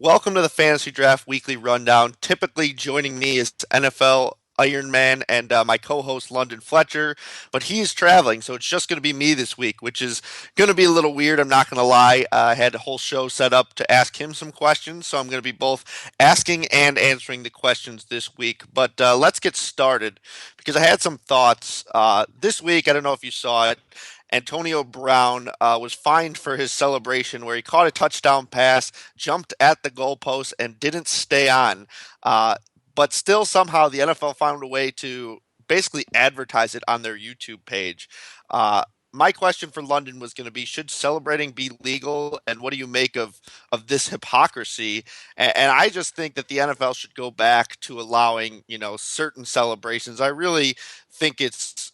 Welcome to the Fantasy Draft Weekly Rundown. Typically joining me is NFL Iron Man and my co-host London Fletcher, but he is traveling, so it's just going to be me this week, which is going to be a little weird. I'm not going to lie. I had a whole show set up to ask him some questions, so I'm going to be both asking and answering the questions this week. But let's get started because I had some thoughts this week. I don't know if you saw it. Antonio Brown was fined for his celebration where he caught a touchdown pass, jumped at the goalpost, and didn't stay on. Uh, but still, somehow, the NFL found a way to basically advertise it on their YouTube page. My question for London was going to be: should celebrating be legal, and what do you make of this hypocrisy? And I just think that the NFL should go back to allowing certain celebrations. I really think it's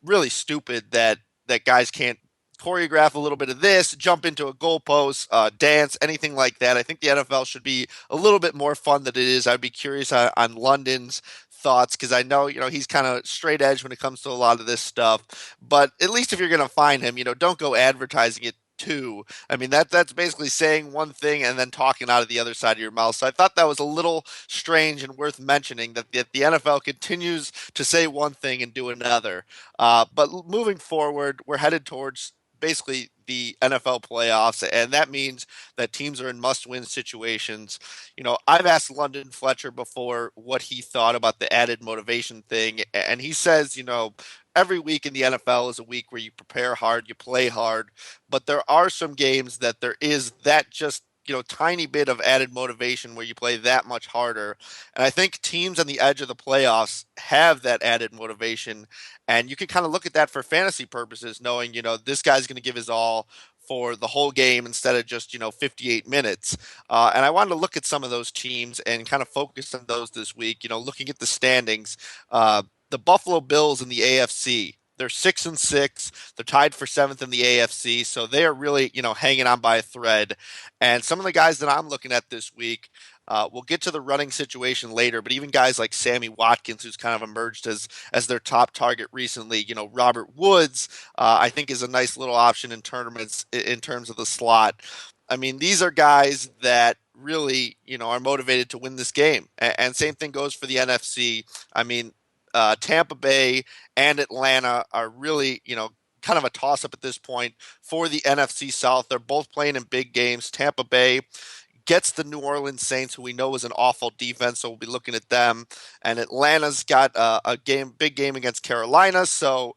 really stupid that guys can't choreograph a little bit of this, jump into a goalpost, dance, anything like that. I think the NFL should be a little bit more fun than it is. I'd be curious on London's thoughts because I know he's kind of straight edge when it comes to a lot of this stuff. But at least if you're going to find him, don't go advertising it too. I mean that's basically saying one thing and then talking out of the other side of your mouth. So I thought that was a little strange and worth mentioning that the NFL continues to say one thing and do another. But moving forward, we're headed towards basically the NFL playoffs, and that means that teams are in must-win situations. I've asked London Fletcher before what he thought about the added motivation thing, and he says, every week in the NFL is a week where you prepare hard, you play hard, but there are some games that there is that just tiny bit of added motivation where you play that much harder. And I think teams on the edge of the playoffs have that added motivation. And you can kind of look at that for fantasy purposes, knowing, this guy's going to give his all for the whole game instead of just, 58 minutes. And I wanted to look at some of those teams and kind of focus on those this week, looking at the standings. The Buffalo Bills in the AFC. They're 6-6. They're tied for seventh in the AFC, so they are really, hanging on by a thread. And some of the guys that I'm looking at this week, we'll get to the running situation later, but even guys like Sammy Watkins, who's kind of emerged as their top target recently, Robert Woods, I think is a nice little option in tournaments in terms of the slot. I mean, these are guys that really, are motivated to win this game. And same thing goes for the NFC. I mean, Tampa Bay and Atlanta are really, kind of a toss up at this point for the NFC South. They're both playing in big games. Tampa Bay gets the New Orleans Saints, who we know is an awful defense, so we'll be looking at them. And Atlanta's got big game against Carolina, so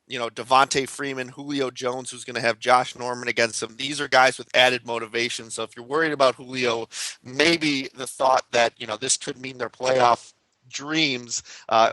Devontae Freeman, Julio Jones, who's going to have Josh Norman against him. These are guys with added motivation. So if you're worried about Julio, maybe the thought that this could mean their playoff dreams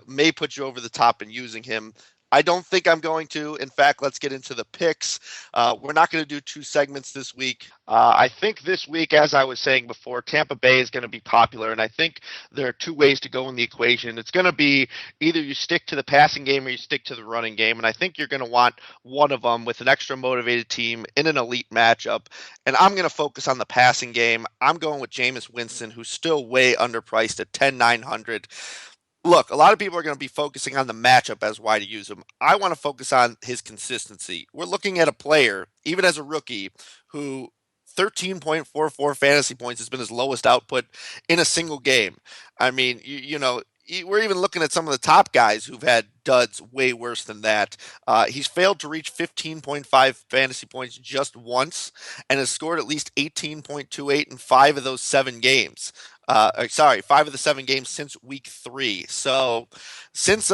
may put you over the top in using him. I don't think I'm going to. In fact, let's get into the picks. We're not going to do two segments this week. I think this week, as I was saying before, Tampa Bay is going to be popular, and I think there are two ways to go in the equation. It's going to be either you stick to the passing game or you stick to the running game, and I think you're going to want one of them with an extra motivated team in an elite matchup. And I'm going to focus on the passing game. I'm going with Jameis Winston, who's still way underpriced at 10,900. Look, a lot of people are going to be focusing on the matchup as why to use him. I want to focus on his consistency. We're looking at a player, even as a rookie, who 13.44 fantasy points has been his lowest output in a single game. I mean, we're even looking at some of the top guys who've had duds way worse than that. He's failed to reach 15.5 fantasy points just once and has scored at least 18.28 in five of those seven games. Five of the seven games since week 3. So since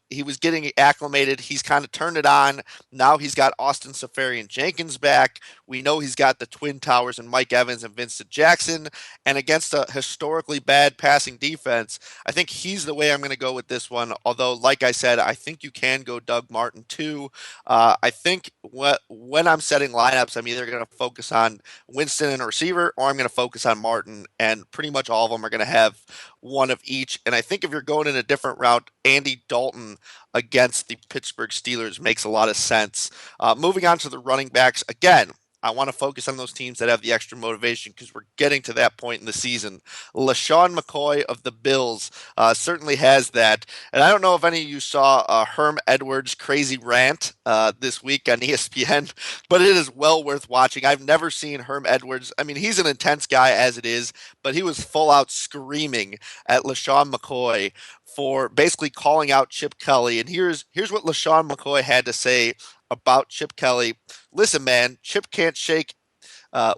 he was getting acclimated, he's kind of turned it on. Now he's got Austin Safarian Jenkins back. We know he's got the Twin Towers and Mike Evans and Vincent Jackson. And against a historically bad passing defense, I think he's the way I'm going to go with this one. Although, like I said, I think you can go Doug Martin too. I think when I'm setting lineups, I'm either going to focus on Winston and a receiver, or I'm going to focus on Martin, and pretty much all of them are going to have one of each. And I think if you're going in a different route, Andy Dalton against the Pittsburgh Steelers makes a lot of sense. Moving on to the running backs, again, I want to focus on those teams that have the extra motivation because we're getting to that point in the season. LaShawn McCoy of the Bills certainly has that. And I don't know if any of you saw Herm Edwards' crazy rant this week on ESPN, but it is well worth watching. I've never seen Herm Edwards. I mean, he's an intense guy as it is, but he was full out screaming at LaShawn McCoy for basically calling out Chip Kelly. And here's what LaShawn McCoy had to say about Chip Kelly. Listen, man, Chip can't shake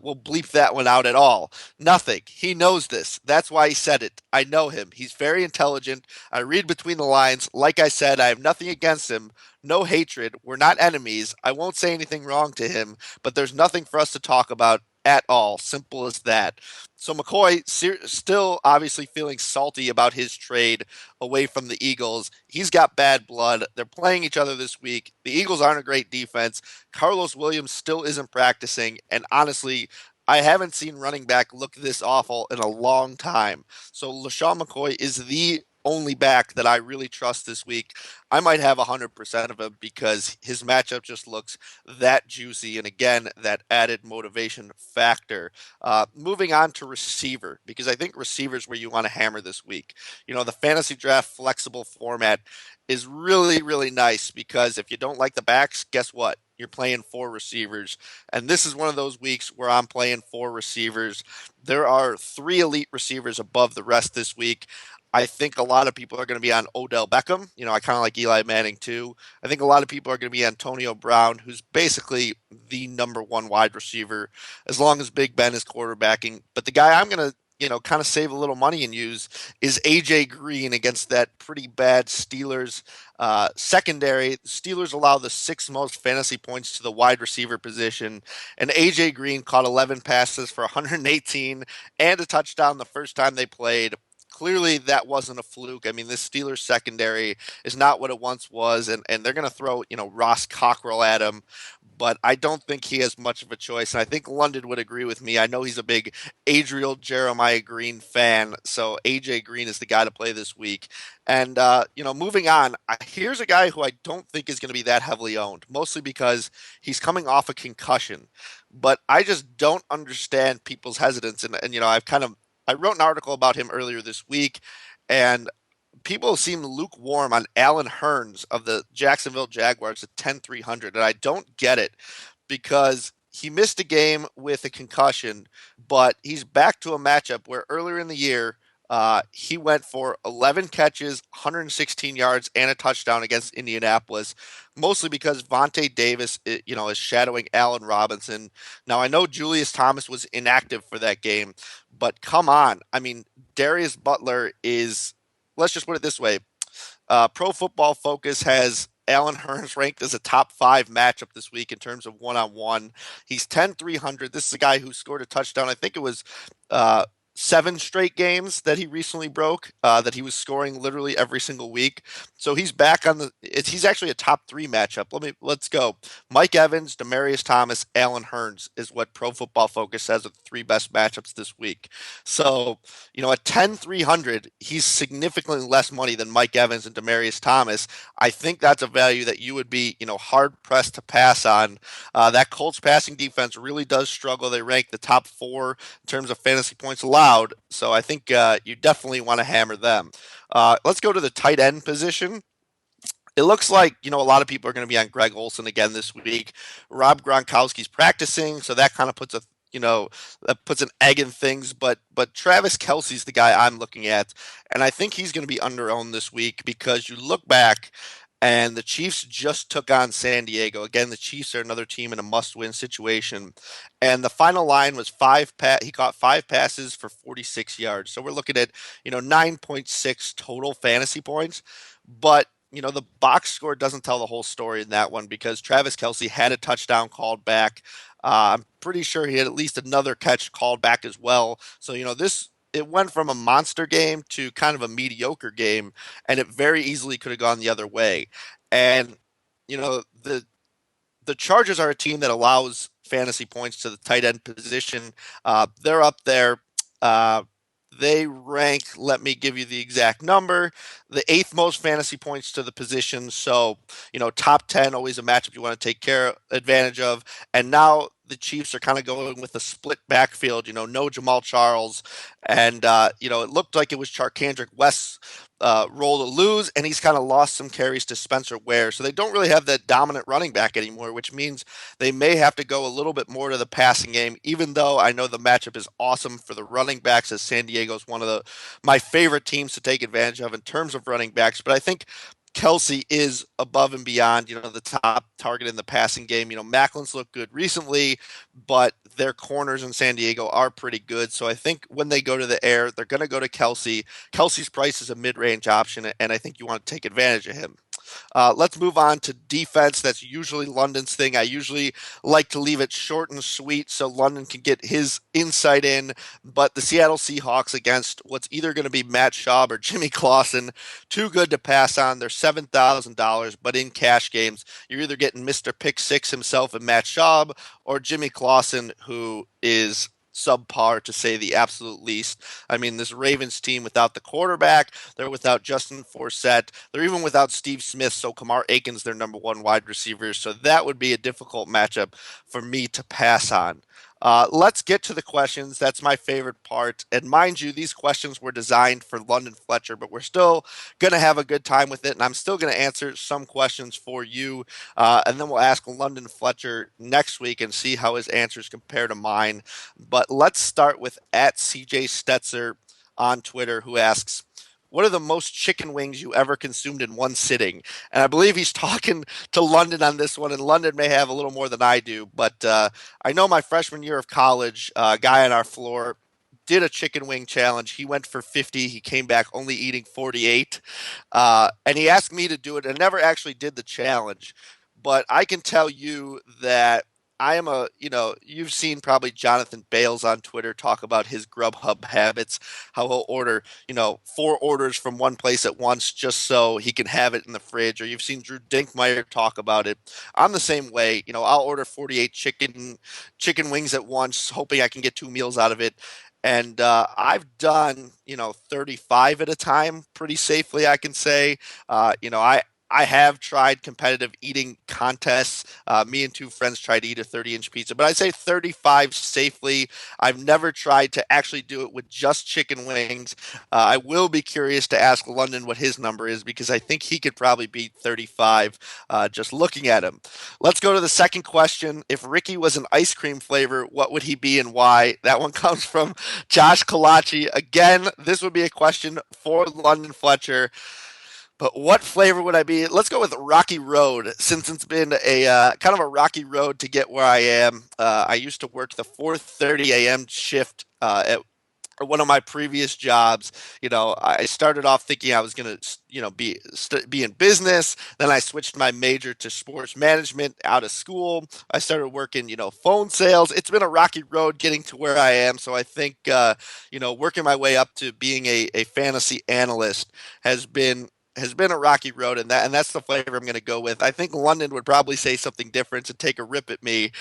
we'll bleep that one out at all. Nothing. He knows this. That's why he said it. I know him. He's very intelligent. I read between the lines. Like I said, I have nothing against him. No hatred. We're not enemies. I won't say anything wrong to him, but there's nothing for us to talk about at all. Simple as that. So McCoy still obviously feeling salty about his trade away from the Eagles. He's got bad blood. They're playing each other this week. The Eagles aren't a great defense. Carlos Williams still isn't practicing. And honestly, I haven't seen running back look this awful in a long time. So LaShawn McCoy is the only back that I really trust this week. I might have 100% of him because his matchup just looks that juicy. And again, that added motivation factor. Moving on to receiver, because I think receiver is where you want to hammer this week. You know, the fantasy draft flexible format is really, really nice because if you don't like the backs, guess what? You're playing four receivers. And this is one of those weeks where I'm playing four receivers. There are three elite receivers above the rest this week. I think a lot of people are going to be on Odell Beckham. You know, I kind of like Eli Manning too. I think a lot of people are going to be Antonio Brown, who's basically the number one wide receiver as long as Big Ben is quarterbacking. But the guy I'm going to kind of save a little money and use is AJ Green against that pretty bad Steelers secondary. Steelers allow the sixth most fantasy points to the wide receiver position, and AJ Green caught 11 passes for 118 and a touchdown the first time they played. Clearly, that wasn't a fluke. I mean, this Steelers secondary is not what it once was, and they're going to throw, Ross Cockrell at him, but I don't think he has much of a choice. And I think London would agree with me. I know he's a big Adriel Jeremiah Green fan, so AJ Green is the guy to play this week. And, moving on, here's a guy who I don't think is going to be that heavily owned, mostly because he's coming off a concussion. But I just don't understand people's hesitance. And I wrote an article about him earlier this week, and people seem lukewarm on Alan Hearns of the Jacksonville Jaguars at 10,300, and I don't get it because he missed a game with a concussion, but he's back to a matchup where earlier in the year he went for 11 catches, 116 yards, and a touchdown against Indianapolis, mostly because Vontae Davis, is shadowing Allen Robinson. Now, I know Julius Thomas was inactive for that game, but come on. I mean, Darius Butler is, let's just put it this way. Pro Football Focus has Alan Hearns ranked as a top five matchup this week in terms of one-on-one. He's 10,300. This is a guy who scored a touchdown. I think it was uh, seven straight games that he recently broke, that he was scoring literally every single week. So he's back on he's actually a top three matchup. Let's go. Mike Evans, Demarius Thomas, Alan Hearns is what Pro Football Focus says are the three best matchups this week. So, at 10,300, he's significantly less money than Mike Evans and Demarius Thomas. I think that's a value that you would be, hard pressed to pass on. That Colts passing defense really does struggle. They rank the top four in terms of fantasy points allowed. So I think you definitely want to hammer them. Let's go to the tight end position. It looks like, a lot of people are going to be on Greg Olsen again this week. Rob Gronkowski's practicing, so that kind of puts that puts an egg in things. But Travis Kelce's the guy I'm looking at, and I think he's going to be under-owned this week because you look back and the Chiefs just took on San Diego. Again, the Chiefs are another team in a must-win situation. And the final line was he caught five passes for 46 yards. So we're looking at, 9.6 total fantasy points. But, the box score doesn't tell the whole story in that one because Travis Kelce had a touchdown called back. I'm pretty sure he had at least another catch called back as well. So, it went from a monster game to kind of a mediocre game, and it very easily could have gone the other way. And the Chargers are a team that allows fantasy points to the tight end position. They're up there. They rank, let me give you the exact number, the eighth most fantasy points to the position. So, top 10, always a matchup you want to take advantage of. And now the Chiefs are kind of going with a split backfield, no Jamal Charles. And, it looked like it was Charkandrick West's role to lose, and he's kind of lost some carries to Spencer Ware. So they don't really have that dominant running back anymore, which means they may have to go a little bit more to the passing game, even though I know the matchup is awesome for the running backs, as San Diego's one of my favorite teams to take advantage of in terms of running backs. But I think Kelsey is above and beyond, the top target in the passing game. Macklin's looked good recently, but their corners in San Diego are pretty good. So I think when they go to the air, they're going to go to Kelsey. Kelsey's price is a mid-range option, and I think you want to take advantage of him. Let's move on to defense. That's usually London's thing. I usually like to leave it short and sweet so London can get his insight in. But the Seattle Seahawks against what's either going to be Matt Schaub or Jimmy Clausen, too good to pass on. They're $7,000, but in cash games, you're either getting Mr. Pick Six himself and Matt Schaub or Jimmy Clausen, who is subpar to say the absolute least. I mean, this Ravens team without the quarterback, they're without Justin Forsett, they're even without Steve Smith, so Kamar Aiken's their number one wide receiver, so that would be a difficult matchup for me to pass on. Let's get to the questions. That's my favorite part. And mind you, these questions were designed for London Fletcher, but we're still going to have a good time with it. And I'm still going to answer some questions for you. And then we'll ask London Fletcher next week and see how his answers compare to mine. But let's start with at CJ Stetzer on Twitter, who asks, what are the most chicken wings you ever consumed in one sitting? And I believe he's talking to London on this one, and London may have a little more than I do. But I know my freshman year of college, a guy on our floor did a chicken wing challenge. He went for 50. He came back only eating 48. And he asked me to do it. I never actually did the challenge. But I can tell you that I am you've seen probably Jonathan Bales on Twitter talk about his Grubhub habits, how he'll order, four orders from one place at once just so he can have it in the fridge. Or you've seen Drew Dinkmeyer talk about it. I'm the same way. I'll order 48 chicken wings at once, hoping I can get 2 meals out of it. And I've done, 35 at a time pretty safely, I can say. I have tried competitive eating contests. Me and two friends tried to eat a 30-inch pizza, but I'd say 35 safely. I've never tried to actually do it with just chicken wings. I will be curious to ask London what his number is because I think he could probably beat 35 just looking at him. Let's go to the second question. If Ricky was an ice cream flavor, what would he be and why? That one comes from Josh Kalachi. Again, this would be a question for London Fletcher. But what flavor would I be? Let's go with Rocky Road, since it's been a kind of a rocky road to get where I am. I used to work the 4:30 a.m. shift at one of my previous jobs. I started off thinking I was going to, be in business. Then I switched my major to sports management out of school. I started working, phone sales. It's been a rocky road getting to where I am. So I think, working my way up to being a fantasy analyst has been a rocky road, and that's the flavor I'm going to go with. I think London would probably say something different and take a rip at me.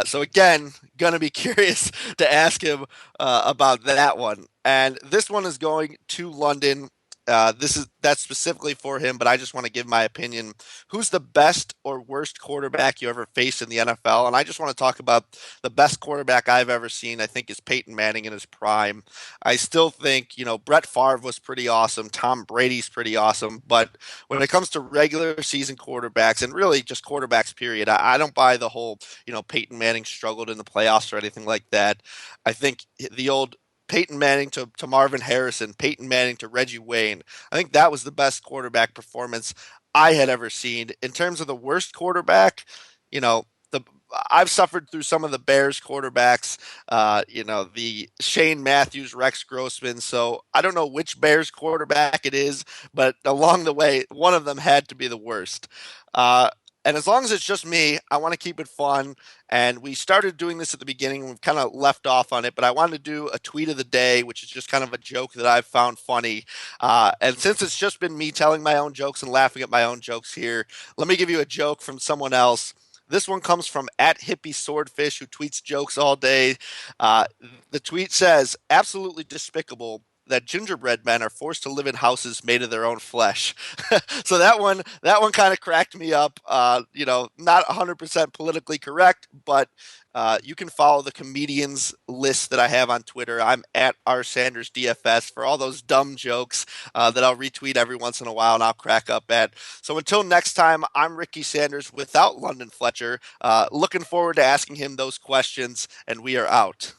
So again, gonna be curious to ask him about that one. And this one is going to London. That's specifically for him, but I just want to give my opinion. Who's the best or worst quarterback you ever faced in the NFL? And I just want to talk about the best quarterback I've ever seen. I think is Peyton Manning in his prime. I still think Brett Favre was pretty awesome. Tom Brady's pretty awesome. But when it comes to regular season quarterbacks and really just quarterbacks, period, I don't buy the whole Peyton Manning struggled in the playoffs or anything like that. I think the old Peyton Manning to Marvin Harrison, Peyton Manning to Reggie Wayne. I think that was the best quarterback performance I had ever seen. In terms of the worst quarterback, the I've suffered through some of the Bears quarterbacks, the Shane Matthews, Rex Grossman. So I don't know which Bears quarterback it is, but along the way, one of them had to be the worst. Uh, and as long as it's just me, I want to keep it fun. And we started doing this at the beginning. We've kind of left off on it, but I wanted to do a tweet of the day, which is just kind of a joke that I've found funny. And since it's just been me telling my own jokes and laughing at my own jokes here, let me give you a joke from someone else. This one comes from at Hippie Swordfish, who tweets jokes all day. Uh, the tweet says, absolutely despicable that gingerbread men are forced to live in houses made of their own flesh. So that one kind of cracked me up. Not 100% politically correct, but You can follow the comedians list that I have on Twitter. I'm at RSandersDFS for all those dumb jokes that I'll retweet every once in a while and I'll crack up at. So until next time, I'm Ricky Sanders without London Fletcher. Looking forward to asking him those questions, and we are out.